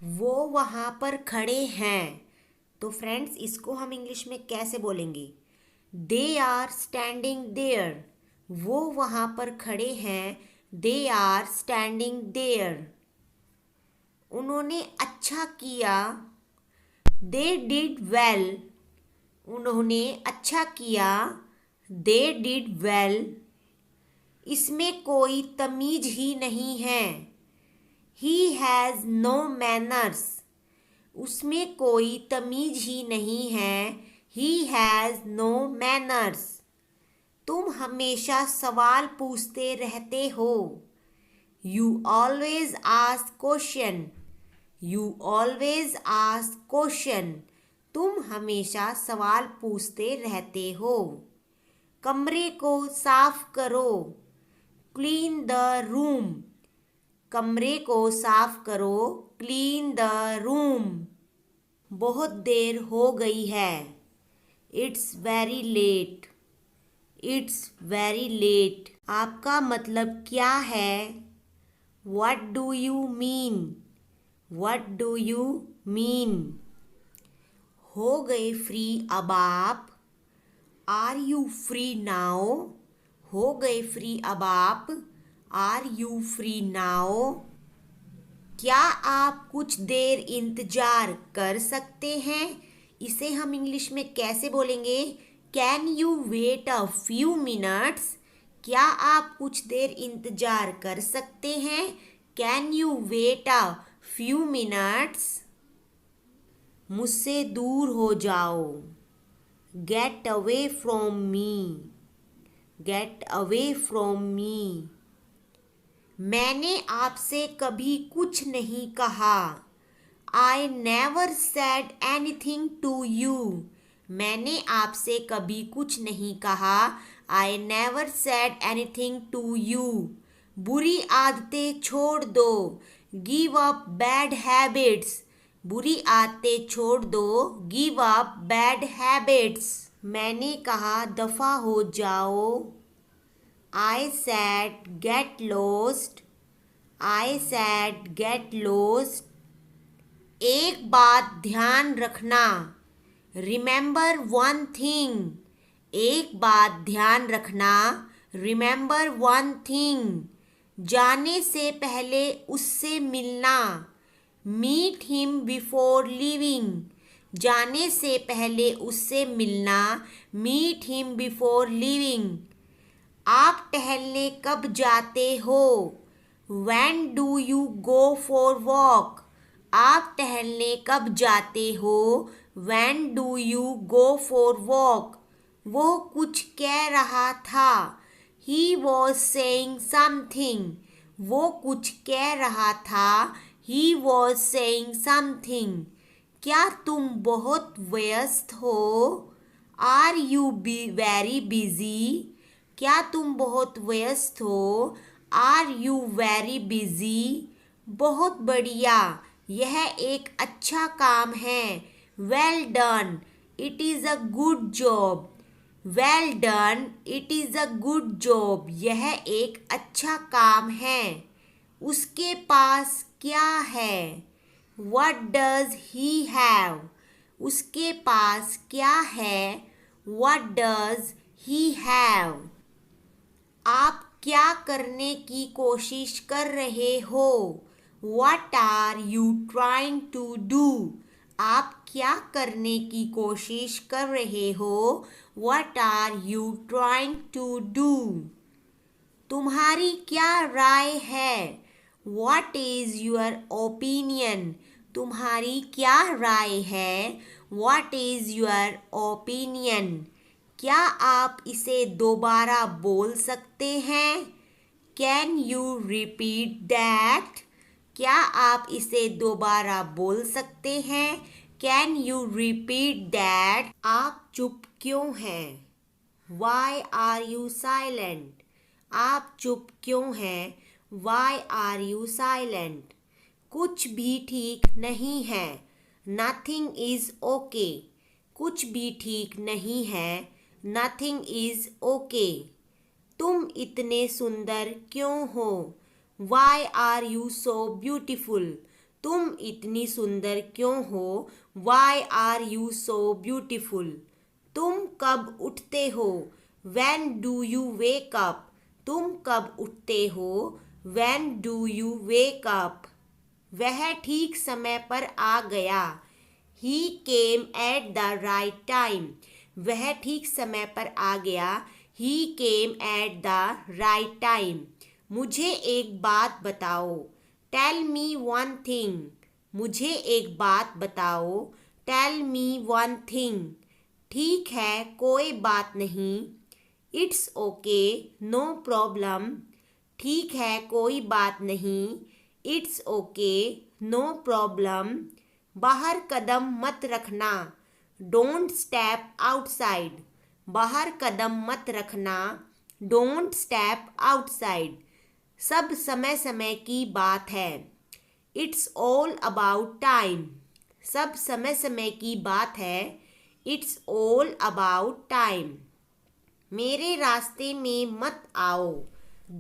वो वहाँ पर खड़े हैं। तो फ्रेंड्स, इसको हम इंग्लिश में कैसे बोलेंगे? They are standing there. वो वहाँ पर खड़े हैं। They are standing there. उन्होंने अच्छा किया। They did well. उन्होंने अच्छा किया। They did well. इसमें कोई तमीज ही नहीं है। He has no manners. उसमें कोई तमीज ही नहीं है। He has no manners. तुम हमेशा सवाल पूछते रहते हो। You always ask question. You always ask question. तुम हमेशा सवाल पूछते रहते हो। कमरे को साफ करो। Clean the room. कमरे को साफ करो। Clean the room. बहुत देर हो गई है। It's very late. It's very late. आपका मतलब क्या है? What do you mean? What do you mean? हो गए फ्री अब आप? Are you free now? हो गए फ्री अब आप? Are you free now? क्या आप कुछ देर इंतजार कर सकते हैं? इसे हम इंग्लिश में कैसे बोलेंगे? Can you wait a few minutes? क्या आप कुछ देर इंतजार कर सकते हैं? Can you wait a few minutes? मुझसे दूर हो जाओ। Get away from me. Get away from me. मैंने आपसे कभी कुछ नहीं कहा। I never said anything to you. मैंने आपसे कभी कुछ नहीं कहा। I never said anything to you. बुरी आदतें छोड़ दो। Give up bad habits. बुरी आदतें छोड़ दो। Give up bad habits. मैंने कहा दफा हो जाओ। I said get lost. I said get lost. एक बात ध्यान रखना। Remember one thing. एक बात ध्यान रखना। Remember one thing. जाने से पहले उससे मिलना। Meet him before leaving. जाने से पहले उससे मिलना। Meet him before leaving. आप टहलने कब जाते हो? When do you go for walk? आप टहलने कब जाते हो? When do you go for walk? वो कुछ कह रहा था। He was saying something. वो कुछ कह रहा था। He was saying something. क्या तुम बहुत व्यस्त हो? Are you very busy? क्या तुम बहुत व्यस्त हो? Are you very busy? बहुत बढ़िया, यह एक अच्छा काम है। Well done, it is a good job. Well done, it is a good job. यह एक अच्छा काम है। उसके पास क्या है? What does he have? उसके पास क्या है? What does he have? आप क्या करने की कोशिश कर रहे हो? What are you trying to do? आप क्या करने की कोशिश कर रहे हो? What are you trying to do? तुम्हारी क्या राय है? What is your opinion? तुम्हारी क्या राय है? What is your opinion? क्या आप इसे दोबारा बोल सकते हैं? Can you repeat that? क्या आप इसे दोबारा बोल सकते हैं? Can you repeat that? आप चुप क्यों हैं? Why are you silent? आप चुप क्यों हैं? Why are you silent? कुछ भी ठीक नहीं है। Nothing is okay. कुछ भी ठीक नहीं है। Nothing is okay. तुम इतने सुंदर क्यों हो? Why are you so beautiful? तुम इतनी सुंदर क्यों हो? Why are you so beautiful? तुम कब उठते हो? When do you wake up? तुम कब उठते हो? When do you wake up? वह ठीक समय पर आ गया। He came at the right time. वह ठीक समय पर आ गया। He came at the right time. मुझे एक बात बताओ। Tell me one thing. मुझे एक बात बताओ। Tell me one thing. ठीक है, कोई बात नहीं। It's okay, no problem. ठीक है, कोई बात नहीं। It's okay, no problem. बाहर कदम मत रखना। Don't step outside. बाहर कदम मत रखना। Don't step outside. सब समय समय की बात है। It's all about time. सब समय समय की बात है। It's all about time. मेरे रास्ते में मत आओ।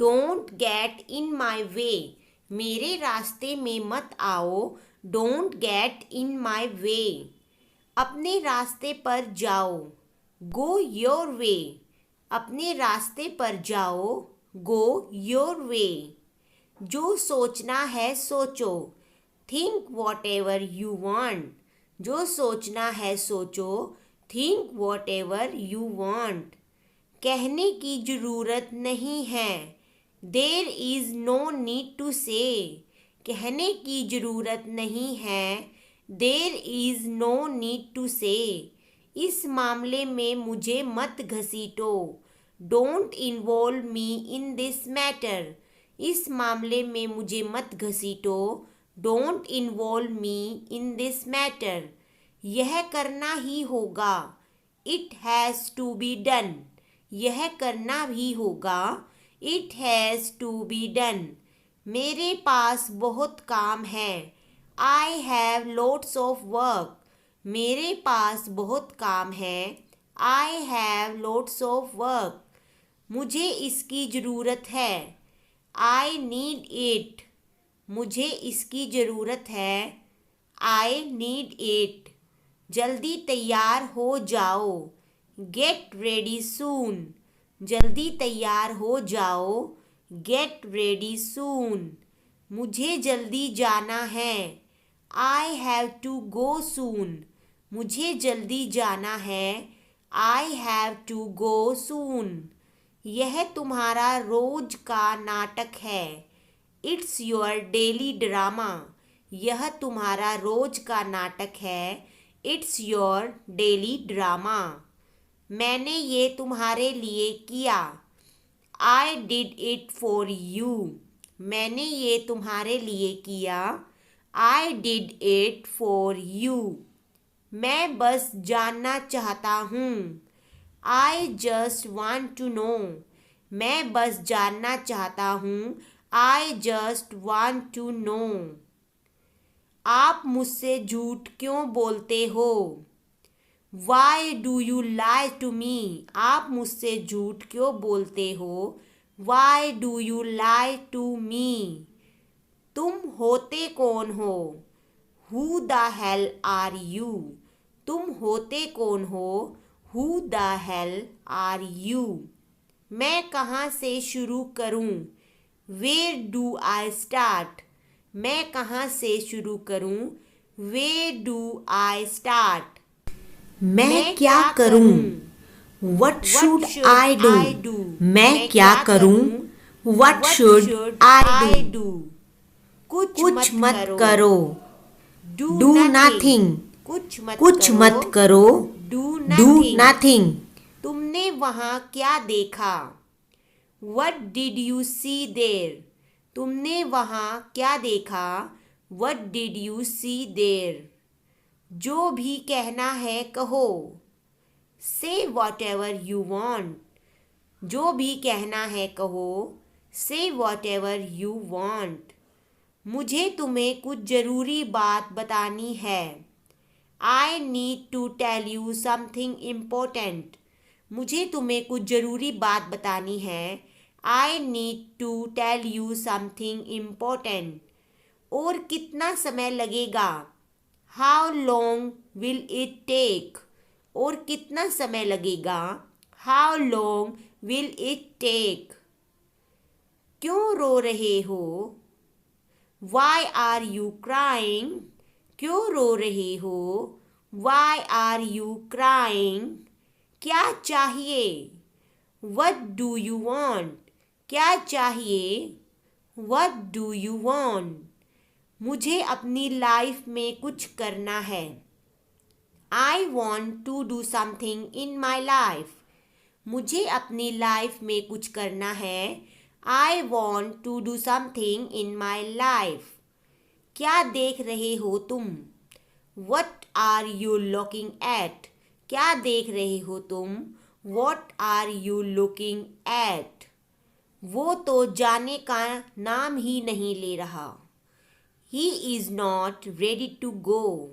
Don't get in my way. मेरे रास्ते में मत आओ। Don't get in my way. अपने रास्ते पर जाओ। Go your way. अपने रास्ते पर जाओ। Go your way. जो सोचना है सोचो। Think whatever you want. जो सोचना है सोचो। Think whatever you want. कहने की ज़रूरत नहीं है। There is no need to say. कहने की ज़रूरत नहीं है। There is no need to say. इस मामले में मुझे मत घसीटो। Don't involve me in this matter. इस मामले में मुझे मत घसीटो। Don't involve me in this matter. यह करना ही होगा। It has to be done. यह करना भी होगा। It has to be done. मेरे पास बहुत काम है। I have lots of work. मेरे पास बहुत काम है। I have lots of work. मुझे इसकी ज़रूरत है। I need it. मुझे इसकी ज़रूरत है। I need it. जल्दी तैयार हो जाओ। Get ready soon. जल्दी तैयार हो जाओ। Get ready soon. मुझे जल्दी जाना है। I have to go soon. मुझे जल्दी जाना है। I have to go soon. यह तुम्हारा रोज का नाटक है। It's your daily drama. यह तुम्हारा रोज का नाटक है। It's your daily drama. मैंने ये तुम्हारे लिए किया। I did it for you. मैंने ये तुम्हारे लिए किया। I did it for you. मैं बस जानना चाहता हूँ। I just want to know. मैं बस जानना चाहता हूँ। I just want to know. आप मुझसे झूठ क्यों बोलते हो? Why do you lie to me? आप मुझसे झूठ क्यों बोलते हो? Why do you lie to me? तुम होते कौन हो? Who the hell are you? तुम होते कौन हो? Who the hell are you? मैं कहाँ से शुरू करूँ? Where do I start? मैं कहाँ से शुरू करूँ? Where do I start? मैं क्या करूँ? What should I do? मैं क्या करूँ? What should I do? कुछ मत करो। Do nothing. कुछ मत करो। Do nothing. तुमने वहाँ क्या देखा? What did you see there? तुमने वहाँ क्या देखा? What did you see there? जो भी कहना है कहो। Say whatever you want. जो भी कहना है कहो। Say whatever you want. मुझे तुम्हें कुछ ज़रूरी बात बतानी है। I need to tell you something important. मुझे तुम्हें कुछ ज़रूरी बात बतानी है। I need to tell you something important. और कितना समय लगेगा? How long will it take? और कितना समय लगेगा? How long will it take? क्यों रो रहे हो? Why are you crying? क्यों रो रहे हो? Why are you crying? क्या चाहिए? What do you want? क्या चाहिए? What do you want? मुझे अपनी लाइफ में कुछ करना है। I want to do something in my life. मुझे अपनी लाइफ में कुछ करना है। I want to do something in my life. क्या देख रहे हो तुम? What are you looking at? क्या देख रहे हो तुम? What are you looking at? वो तो जाने का नाम ही नहीं ले रहा। He is not ready to go.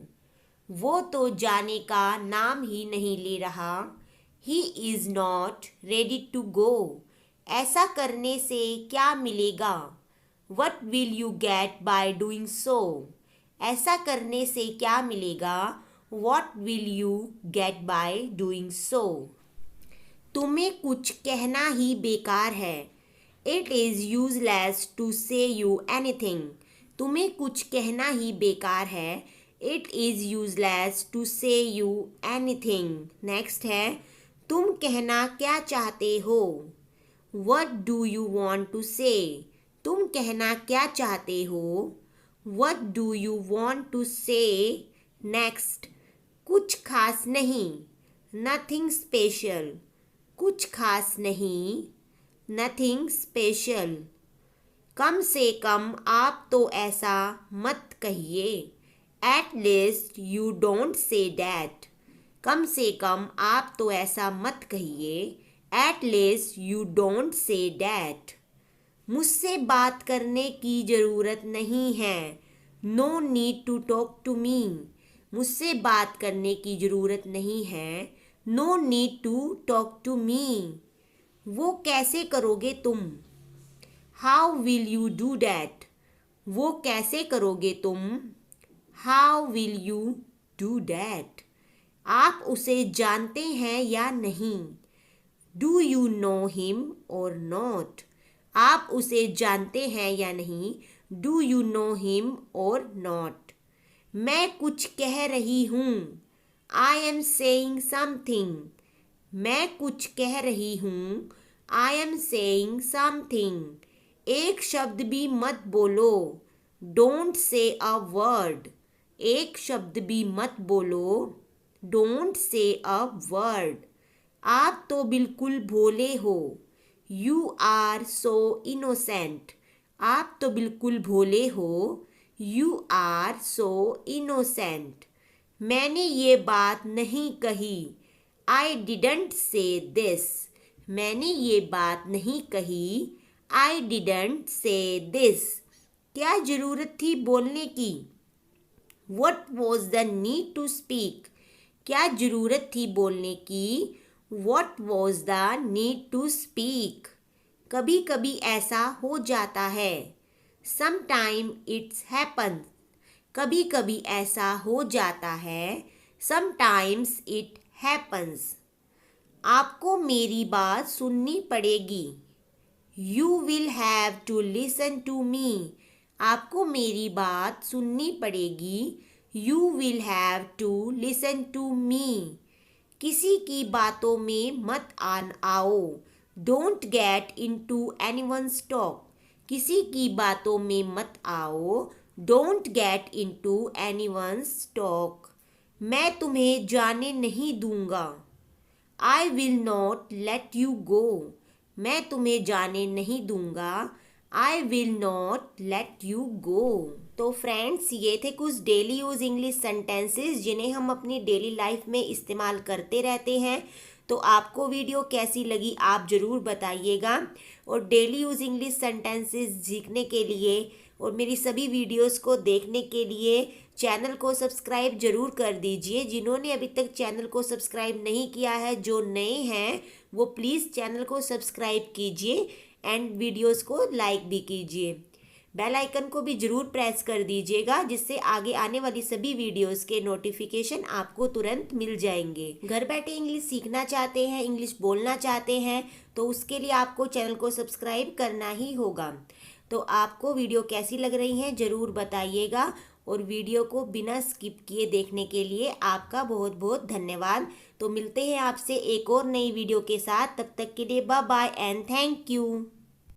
वो तो जाने का नाम ही नहीं ले रहा। He is not ready to go. ऐसा करने से क्या मिलेगा? What will you get by doing so? ऐसा करने से क्या मिलेगा? What will you get by doing so? तुम्हें कुछ कहना ही बेकार है। It is useless to say you anything. तुम्हें कुछ कहना ही बेकार है। It is useless to say you anything. Next है, तुम कहना क्या चाहते हो? What do you want to say? तुम कहना क्या चाहते हो? What do you want to say? Next, कुछ खास नहीं। Nothing special. कुछ खास नहीं। Nothing special. कम से कम आप तो ऐसा मत कहिए। At least you don't say that. कम से कम आप तो ऐसा मत कहिए। At least you don't say that. मुझसे बात करने की ज़रूरत नहीं है। No need to talk to me. मुझसे बात करने की ज़रूरत नहीं है। No need to talk to me. वो कैसे करोगे तुम? How will you do that? वो कैसे करोगे तुम? How will you do that? आप उसे जानते हैं या नहीं? डू यू नो हिम और नॉट? आप उसे जानते हैं या नहीं? डू यू नो हिम और नॉट? मैं कुछ कह रही हूँ। I am saying something. मैं कुछ कह रही हूँ। I am saying something. एक शब्द भी मत बोलो। Don't say a word. एक शब्द भी मत बोलो। Don't say a word. आप तो बिल्कुल भोले हो। You are so innocent. आप तो बिल्कुल भोले हो। You are so innocent. मैंने ये बात नहीं कही। I didn't say this. मैंने ये बात नहीं कही। I didn't say this. क्या ज़रूरत थी बोलने की? What was the need to speak? क्या ज़रूरत थी बोलने की? What was the need to speak? कभी कभी ऐसा हो जाता है। Sometime it's happens. कभी कभी ऐसा हो जाता है। Sometimes it happens. आपको मेरी बात सुननी पड़ेगी। You will have to listen to me. आपको मेरी बात सुननी पड़ेगी। You will have to listen to me. किसी की बातों में मत आओ। Don't get into anyone's talk. किसी की बातों में मत आओ। Don't get into anyone's talk. मैं तुम्हें जाने नहीं दूंगा। I will not let you go. मैं तुम्हें जाने नहीं दूंगा। I will not let you गो। तो फ्रेंड्स, ये थे कुछ डेली यूज़ इंग्लिश सेंटेंसेस जिन्हें हम अपनी डेली लाइफ में इस्तेमाल करते रहते हैं। तो आपको वीडियो कैसी लगी आप ज़रूर बताइएगा। और डेली यूज़ इंग्लिश सेंटेंसेस सीखने के लिए और मेरी सभी वीडियोस को देखने के लिए चैनल को सब्सक्राइब जरूर कर दीजिए। जिन्होंने अभी तक चैनल को सब्सक्राइब नहीं किया है, जो नए हैं, वो प्लीज़ चैनल को सब्सक्राइब कीजिए एंड वीडियोस को लाइक भी कीजिए। बेल आइकन को भी ज़रूर प्रेस कर दीजिएगा, जिससे आगे आने वाली सभी वीडियोस के नोटिफिकेशन आपको तुरंत मिल जाएंगे। घर बैठे इंग्लिश सीखना चाहते हैं, इंग्लिश बोलना चाहते हैं, तो उसके लिए आपको चैनल को सब्सक्राइब करना ही होगा। तो आपको वीडियो कैसी लग रही हैं ज़रूर बताइएगा, और वीडियो को बिना स्किप किए देखने के लिए आपका बहुत बहुत धन्यवाद। तो मिलते हैं आपसे एक और नई वीडियो के साथ, तब तक के लिए bye bye and thank you.